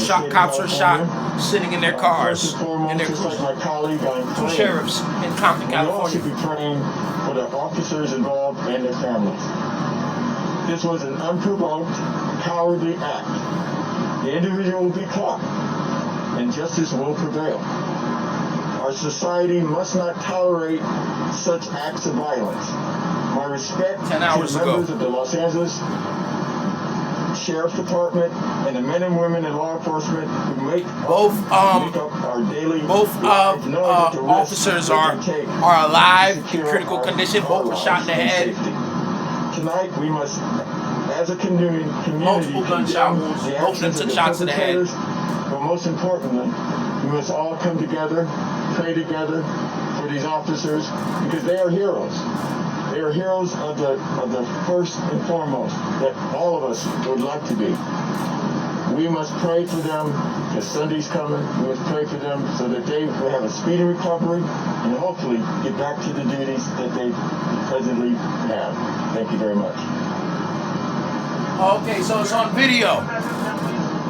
cops were shot sitting in their cars, in their cruisers. Two sheriffs in Compton, California. We all should be praying for the officers involved and their families. This was an unprovoked, cowardly act. The individual will be caught, and justice will prevail. Our society must not tolerate such acts of violence. My respect to the members of the Los Angeles Sheriff's Department and the men and women in law enforcement who make up our daily officers are alive, in critical condition. Both were shot in the head. Tonight we must, as a community, multiple gunshot wounds. Both of them took shots in the head. But most importantly, we must all come together, pray together for these officers, because they are heroes. They are heroes of the first and foremost that all of us would like to be. We must pray for them because Sunday's coming. We must pray for them so that they will have a speedy recovery and hopefully get back to the duties that they presently have. Thank you very much. Okay, so it's on video.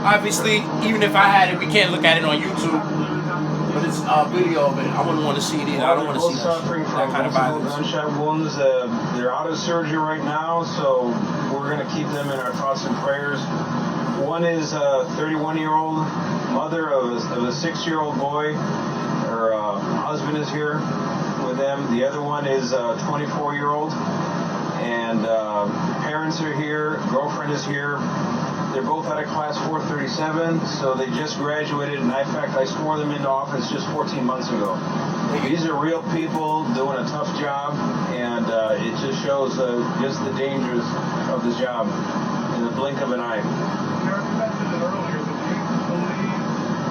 Obviously, even if I had it, we can't look at it on YouTube. But it's video of it. I wouldn't want to see it either. I don't want to see that kind of violence. Gunshot wounds. They're out of surgery right now, so we're going to keep them in our thoughts and prayers. One is a 31-year-old mother of a 6-year-old boy. Her husband is here with them. The other one is a 24-year-old. And parents are here. Girlfriend is here. They're both out of class 437, so they just graduated, and in fact, I swore them into office just 14 months ago. These are real people doing a tough job, and it just shows just the dangers of the job in the blink of an eye. Sheriff, you mentioned it earlier, but do you believe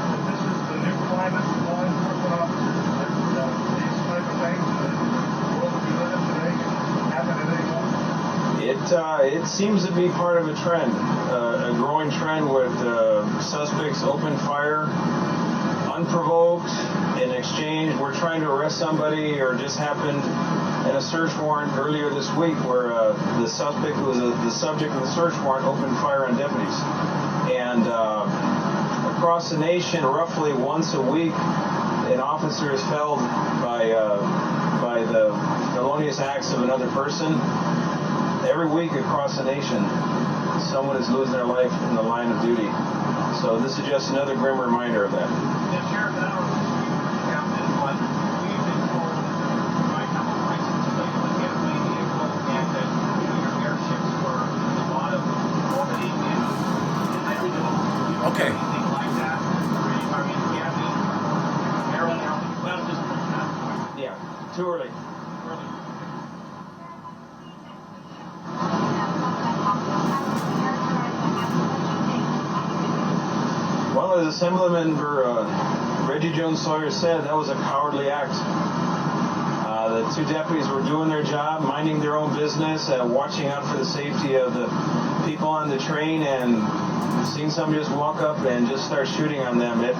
that this is the new climate for law enforcement officers, that these type of things in the world that we live in today can happen at any moment? It seems to be part of a trend, a growing trend with suspects open fire, unprovoked, in exchange. We're trying to arrest somebody, or just happened in a search warrant earlier this week where the suspect who was the subject of the search warrant opened fire on deputies. And across the nation, roughly once a week, an officer is felled by the felonious acts of another person. Every week across the nation, someone is losing their life in the line of duty. So this is just another grim reminder of that. Yeah, Sheriff, I don't know if you counted it, but we've been told that there might have a license plate on gateway vehicle, and that your airships were a lot of quality and okay. Anything like that. I mean, do you have any arrow now? Well, just yeah, too early. Well, as Assemblymember Reggie Jones Sawyer said, that was a cowardly act. The two deputies were doing their job, minding their own business, watching out for the safety of the people on the train, and seeing somebody just walk up and just start shooting on them. It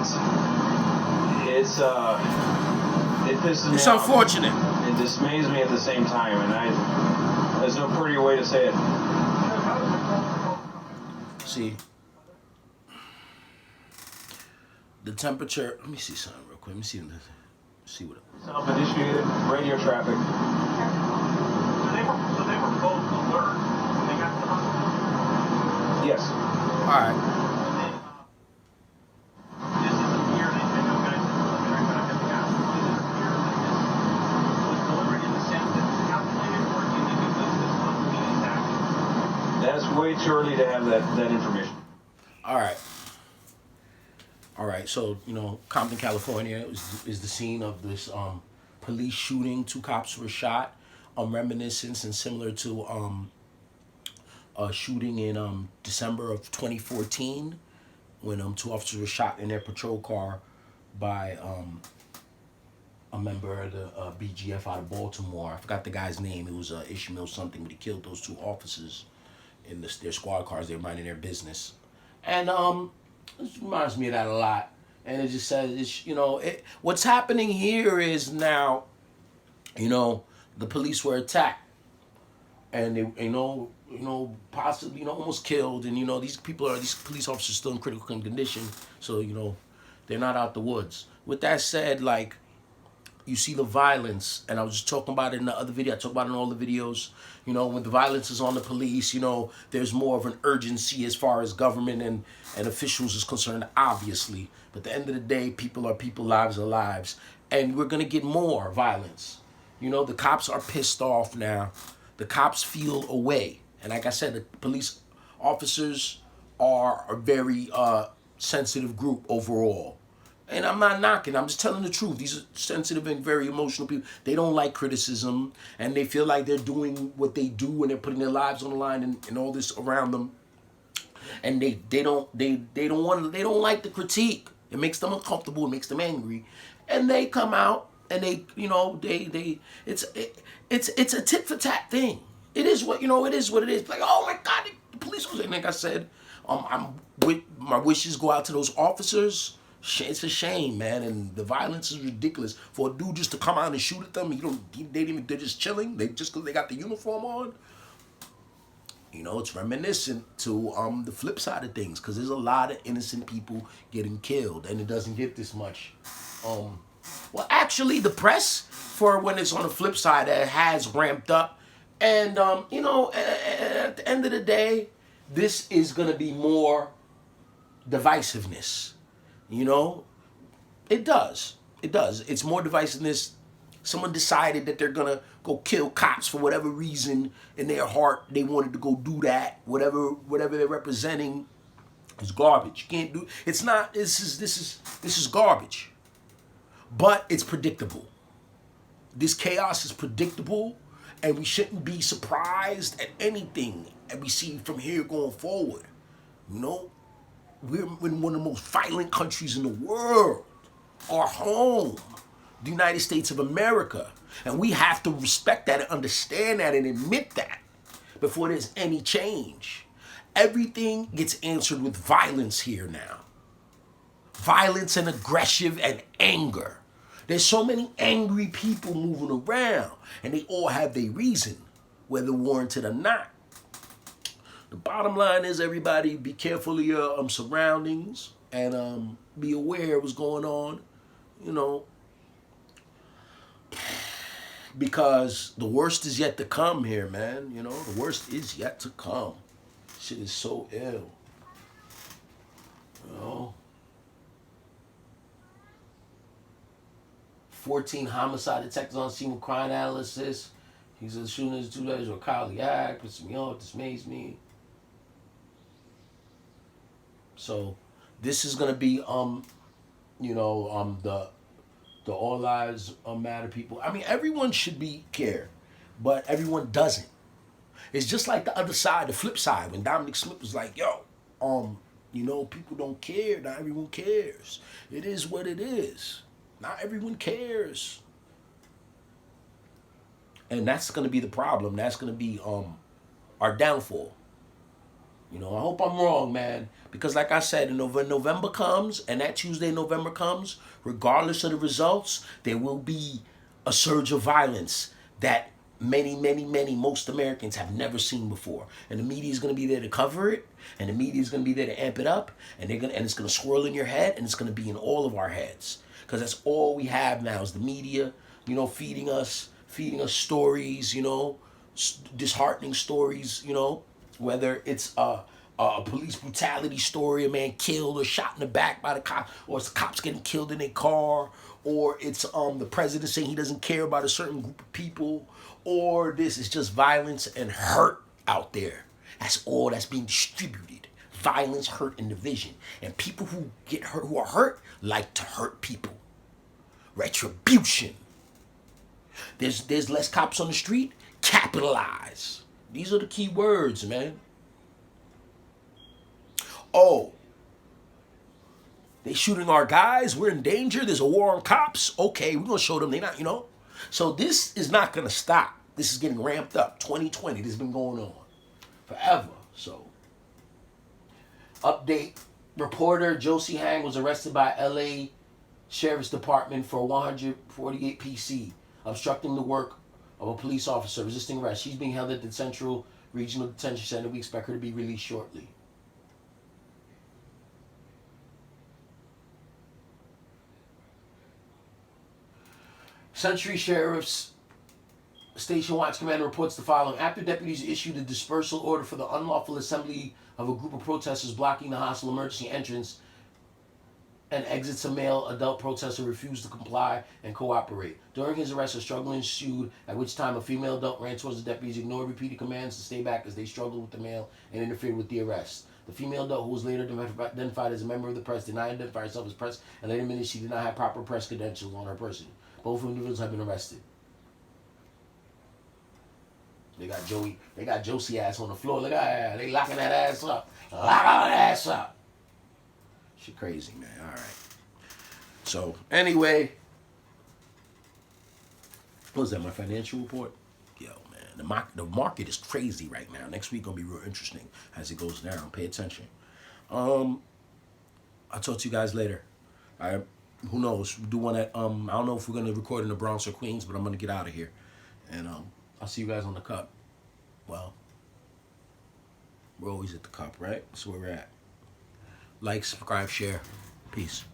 pisses me It's off. unfortunate. It dismays me at the same time, and there's no prettier way to say it. See, the temperature. Let me see something real quick. Let me see what. Self-initiated radio traffic. So they were both alert when they got to the hospital? Yes. All right. This is a fear. They said, no, guys, let me try to get the gas. This is a fear that this was deliberate in the sense that it's calculated, or do you think it was this spontaneous action? That's way too early to have that information. All right. All right, so, Compton, California is the scene of this police shooting. 2 cops were shot. Reminiscent and similar to a shooting in December of 2014 when 2 officers were shot in their patrol car by a member of the BGF out of Baltimore. I forgot the guy's name. It was Ishmael something, but he killed those 2 officers in their squad cars. They were minding their business. And it reminds me of that a lot. And it just says, what's happening here is now, the police were attacked. and they, possibly, almost killed, and these police officers still in critical condition, so they're not out the woods. With that said, like, you see the violence, and I was just talking about it in the other video. I talk about it in all the videos. When the violence is on the police, there's more of an urgency as far as government and officials is concerned, obviously. But at the end of the day, people are people, lives are lives. And we're going to get more violence. The cops are pissed off now. The cops feel away. And like I said, the police officers are a very sensitive group overall. And I'm not knocking. I'm just telling the truth. These are sensitive and very emotional people. They don't like criticism, and they feel like they're doing what they do, and they're putting their lives on the line and all this around them. And they don't like the critique. It makes them uncomfortable. It makes them angry, and they come out and it's a tit for tat thing. It is what it is. What it is. Like, oh my God, the police was. And like I said, my wishes go out to those officers. It's a shame, man, and the violence is ridiculous. For a dude just to come out and shoot at them, they're just chilling. They just because they got the uniform on. It's reminiscent to the flip side of things, because there's a lot of innocent people getting killed, and it doesn't get this much. Well, actually, the press for when it's on the flip side has ramped up, and at the end of the day, this is gonna be more divisiveness. It does. It's more divisiveness. Someone decided that they're gonna go kill cops for whatever reason in their heart. They wanted to go do that. Whatever they're representing is garbage. You can't do. It's not. This is garbage. But it's predictable. This chaos is predictable, and we shouldn't be surprised at anything that we see from here going forward. We're in one of the most violent countries in the world. Our home, the United States of America. And we have to respect that and understand that and admit that before there's any change. Everything gets answered with violence here now. Violence and aggression and anger. There's so many angry people moving around, and they all have their reason, whether warranted or not. The bottom line is, everybody be careful of your surroundings and be aware of what's going on, because the worst is yet to come here, man. The worst is yet to come. Shit is so ill. 14 homicide detectives on scene with crime analysis. He said shooting is 2 days or cowardly act, pisses me off, dismays me. So this is gonna be the all lives matter people. I mean, everyone should be care, but everyone doesn't. It's just like the other side, the flip side, when Dominic Smith was like, people don't care. Not everyone cares. It is what it is. Not everyone cares. And that's gonna be the problem. That's gonna be our downfall. I hope I'm wrong, man. Because like I said, when November comes, and that Tuesday November comes, regardless of the results, there will be a surge of violence that most Americans have never seen before. And the media is going to be there to cover it, and the media is going to be there to amp it up, and it's going to swirl in your head, and it's going to be in all of our heads. Because that's all we have now is the media, feeding us stories, disheartening stories, whether it's a police brutality story, a man killed or shot in the back by the cop, or it's cops getting killed in their car, or it's the president saying he doesn't care about a certain group of people, or this is just violence and hurt out there. That's all that's being distributed. Violence, hurt, and division. And people who get hurt, who are hurt, like to hurt people. Retribution. There's less cops on the street. Capitalize. These are the key words, man. Oh, they shooting our guys. We're in danger. There's a war on cops. Okay, we're going to show them they're not, So this is not going to stop. This is getting ramped up. 2020, this has been going on forever. So, update. Reporter Josie Hang was arrested by L.A. Sheriff's Department for 148 PC, obstructing the work of a police officer resisting arrest. She's being held at the Central Regional Detention Center. We expect her to be released shortly. Century Sheriff's Station Watch Commander reports the following. After deputies issued a dispersal order for the unlawful assembly of a group of protesters blocking the hostile emergency entrance and exits, a male adult protester refused to comply and cooperate. During his arrest, a struggle ensued, at which time a female adult ran towards the deputies, ignored repeated commands to stay back as they struggled with the male and interfered with the arrest. The female adult, who was later identified as a member of the press, did not identify herself as press and later admitted she did not have proper press credentials on her person. Both individuals have been arrested. They got Josie ass on the floor. Look at her. They locking that ass up. Locking that ass up. She crazy, man. All right. So, anyway. What was that, my financial report? Yo, man. The market is crazy right now. Next week going to be real interesting as it goes down. Pay attention. I'll talk to you guys later. All right. Who knows? We do one at, I don't know if we're going to record in the Bronx or Queens, but I'm going to get out of here. And I'll see you guys on the cup. Well, we're always at the cup, right? That's where we're at. Like, subscribe, share. Peace.